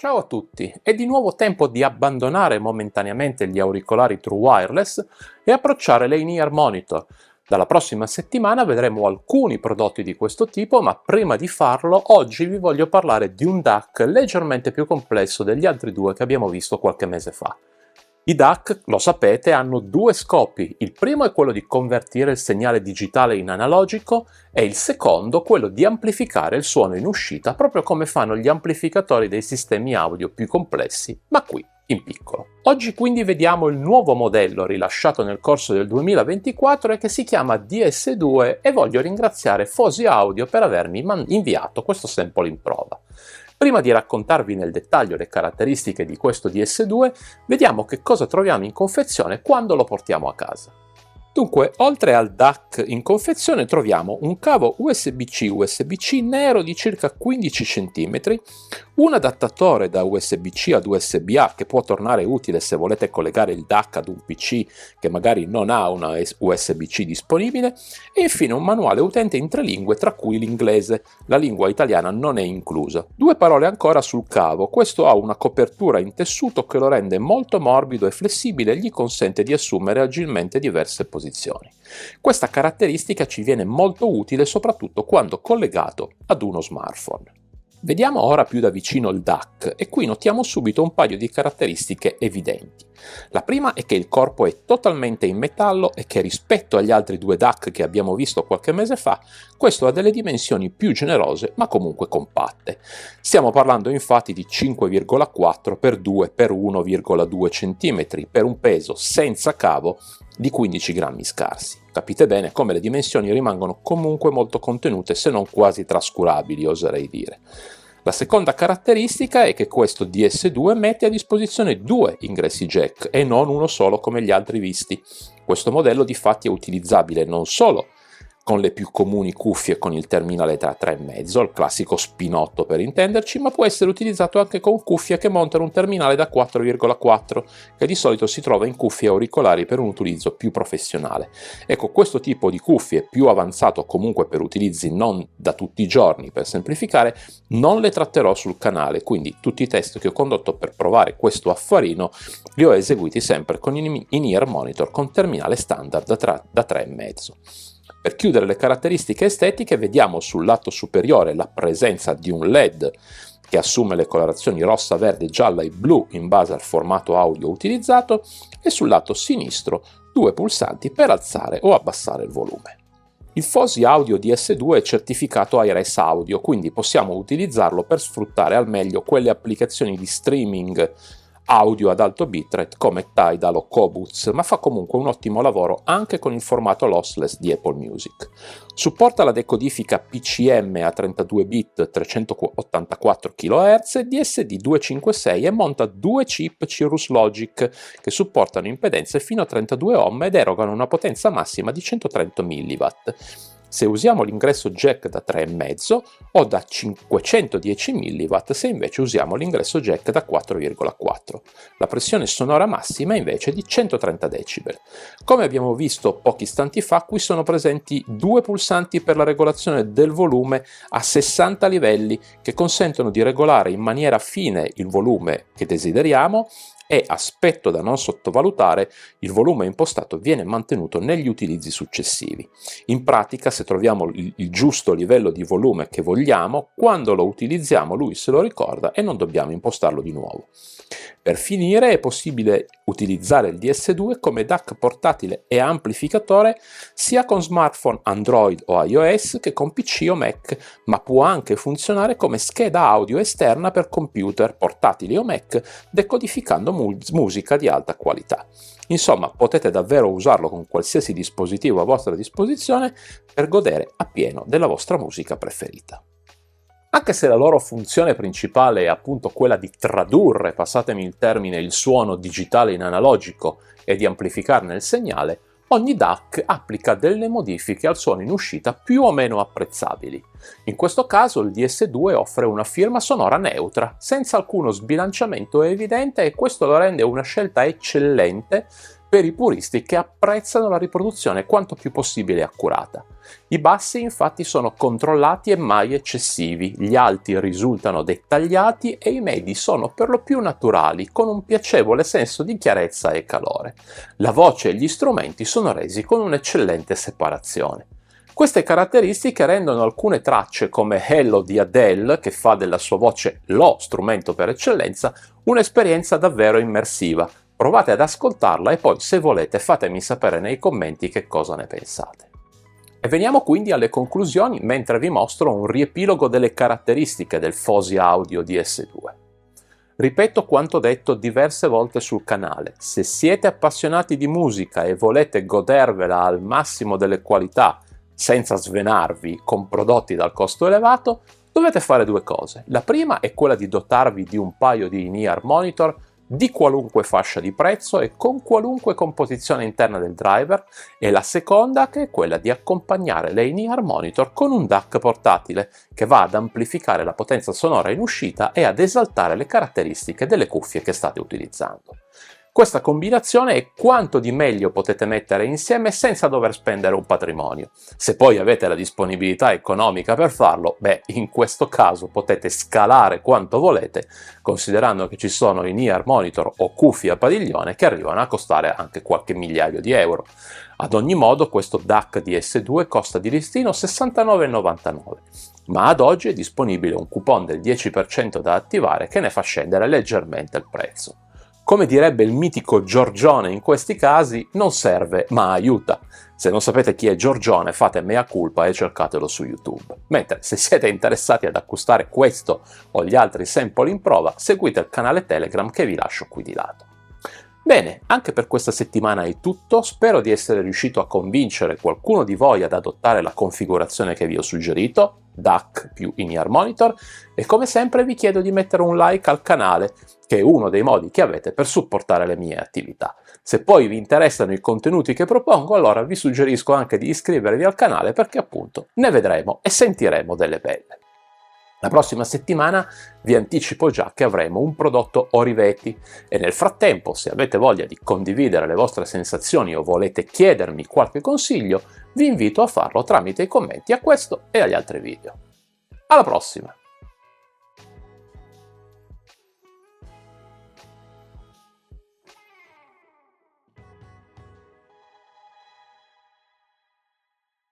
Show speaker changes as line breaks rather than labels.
Ciao a tutti, è di nuovo tempo di abbandonare momentaneamente gli auricolari True Wireless e approcciare le in-ear monitor. Dalla prossima settimana vedremo alcuni prodotti di questo tipo, ma prima di farlo oggi vi voglio parlare di un DAC leggermente più complesso degli altri due che abbiamo visto qualche mese fa. I DAC, lo sapete, hanno due scopi. Il primo è quello di convertire il segnale digitale in analogico e il secondo quello di amplificare il suono in uscita, proprio come fanno gli amplificatori dei sistemi audio più complessi, ma qui in piccolo. Oggi quindi vediamo il nuovo modello rilasciato nel corso del 2024 e che si chiama DS2 e voglio ringraziare Fosi Audio per avermi inviato questo sample in prova. Prima di raccontarvi nel dettaglio le caratteristiche di questo DS2, vediamo che cosa troviamo in confezione quando lo portiamo a casa. Dunque, oltre al DAC in confezione troviamo un cavo USB-C USB-C nero di circa 15 cm, un adattatore da USB-C ad USB-A che può tornare utile se volete collegare il DAC ad un PC che magari non ha una USB-C disponibile, e infine un manuale utente in 3 lingue tra cui l'inglese, la lingua italiana non è inclusa. Due parole ancora sul cavo: questo ha una copertura in tessuto che lo rende molto morbido e flessibile e gli consente di assumere agilmente diverse posizioni. Questa caratteristica ci viene molto utile soprattutto quando collegato ad uno smartphone. Vediamo ora più da vicino il DAC e qui notiamo subito un paio di caratteristiche evidenti. La prima è che il corpo è totalmente in metallo e che rispetto agli altri due DAC che abbiamo visto qualche mese fa, questo ha delle dimensioni più generose ma comunque compatte. Stiamo parlando infatti di 5,4 x 2 x 1,2 cm per un peso senza cavo di 15 grammi scarsi. Capite bene come le dimensioni rimangono comunque molto contenute, se non quasi trascurabili, oserei dire. La seconda caratteristica è che questo DS2 mette a disposizione due ingressi jack e non uno solo come gli altri visti. Questo modello difatti è utilizzabile non solo con le più comuni cuffie con il terminale da 3,5, il classico spinotto per intenderci, ma può essere utilizzato anche con cuffie che montano un terminale da 4,4, che di solito si trova in cuffie auricolari per un utilizzo più professionale. Ecco, questo tipo di cuffie più avanzato, comunque per utilizzi non da tutti i giorni, per semplificare, non le tratterò sul canale, quindi tutti i test che ho condotto per provare questo affarino li ho eseguiti sempre con in-ear monitor con terminale standard da 3,5. Per chiudere le caratteristiche estetiche, vediamo sul lato superiore la presenza di un LED che assume le colorazioni rossa, verde, gialla e blu in base al formato audio utilizzato, e sul lato sinistro due pulsanti per alzare o abbassare il volume. Il Fosi Audio DS2 è certificato iRes Audio, quindi possiamo utilizzarlo per sfruttare al meglio quelle applicazioni di streaming audio ad alto bitrate come Tidal o Qobuz, ma fa comunque un ottimo lavoro anche con il formato lossless di Apple Music. Supporta la decodifica PCM a 32 bit 384 kHz e DSD 256 e monta due chip Cirrus Logic che supportano impedenze fino a 32 ohm ed erogano una potenza massima di 130 mW. Se usiamo l'ingresso jack da 3,5 o da 510 mW se invece usiamo l'ingresso jack da 4,4. La pressione sonora massima invece è di 130 dB. Come abbiamo visto pochi istanti fa, qui sono presenti due pulsanti per la regolazione del volume a 60 livelli che consentono di regolare in maniera fine il volume che desideriamo e, aspetto da non sottovalutare, il volume impostato viene mantenuto negli utilizzi successivi. In pratica, se troviamo il giusto livello di volume che vogliamo, quando lo utilizziamo lui se lo ricorda e non dobbiamo impostarlo di nuovo. Per finire, è possibile utilizzare il DS2 come DAC portatile e amplificatore sia con smartphone Android o iOS che con PC o Mac, ma può anche funzionare come scheda audio esterna per computer, portatili o Mac, decodificando musica di alta qualità. Insomma, potete davvero usarlo con qualsiasi dispositivo a vostra disposizione per godere appieno della vostra musica preferita. Anche se la loro funzione principale è appunto quella di tradurre, passatemi il termine, il suono digitale in analogico e di amplificarne il segnale, ogni DAC applica delle modifiche al suono in uscita più o meno apprezzabili. In questo caso il DS2 offre una firma sonora neutra, senza alcuno sbilanciamento evidente, e questo lo rende una scelta eccellente per i puristi che apprezzano la riproduzione quanto più possibile accurata. I bassi infatti sono controllati e mai eccessivi, gli alti risultano dettagliati e i medi sono per lo più naturali, con un piacevole senso di chiarezza e calore. La voce e gli strumenti sono resi con un'eccellente separazione. Queste caratteristiche rendono alcune tracce come Hello di Adele, che fa della sua voce lo strumento per eccellenza, un'esperienza davvero immersiva. Provate ad ascoltarla e poi, se volete, fatemi sapere nei commenti che cosa ne pensate. E veniamo quindi alle conclusioni mentre vi mostro un riepilogo delle caratteristiche del Fosi Audio DS2. Ripeto quanto detto diverse volte sul canale: se siete appassionati di musica e volete godervela al massimo delle qualità, senza svenarvi con prodotti dal costo elevato, dovete fare due cose. La prima è quella di dotarvi di un paio di in-ear monitor di qualunque fascia di prezzo e con qualunque composizione interna del driver, e la seconda che è quella di accompagnare le in-ear monitor con un DAC portatile che va ad amplificare la potenza sonora in uscita e ad esaltare le caratteristiche delle cuffie che state utilizzando. Questa combinazione è quanto di meglio potete mettere insieme senza dover spendere un patrimonio. Se poi avete la disponibilità economica per farlo, in questo caso potete scalare quanto volete, considerando che ci sono in-ear monitor o cuffie a padiglione che arrivano a costare anche qualche migliaio di euro. Ad ogni modo, questo DAC DS2 costa di listino 69,99, ma ad oggi è disponibile un coupon del 10% da attivare che ne fa scendere leggermente il prezzo. Come direbbe il mitico Giorgione in questi casi, non serve ma aiuta. Se non sapete chi è Giorgione, fate mea culpa e cercatelo su YouTube. Mentre se siete interessati ad acquistare questo o gli altri sample in prova, seguite il canale Telegram che vi lascio qui di lato. Bene, anche per questa settimana è tutto, spero di essere riuscito a convincere qualcuno di voi ad adottare la configurazione che vi ho suggerito, DAC più in-ear monitor, e come sempre vi chiedo di mettere un like al canale, che è uno dei modi che avete per supportare le mie attività. Se poi vi interessano i contenuti che propongo, allora vi suggerisco anche di iscrivervi al canale perché appunto ne vedremo e sentiremo delle belle. La prossima settimana vi anticipo già che avremo un prodotto Olivetti e nel frattempo, se avete voglia di condividere le vostre sensazioni o volete chiedermi qualche consiglio, vi invito a farlo tramite i commenti a questo e agli altri video. Alla prossima!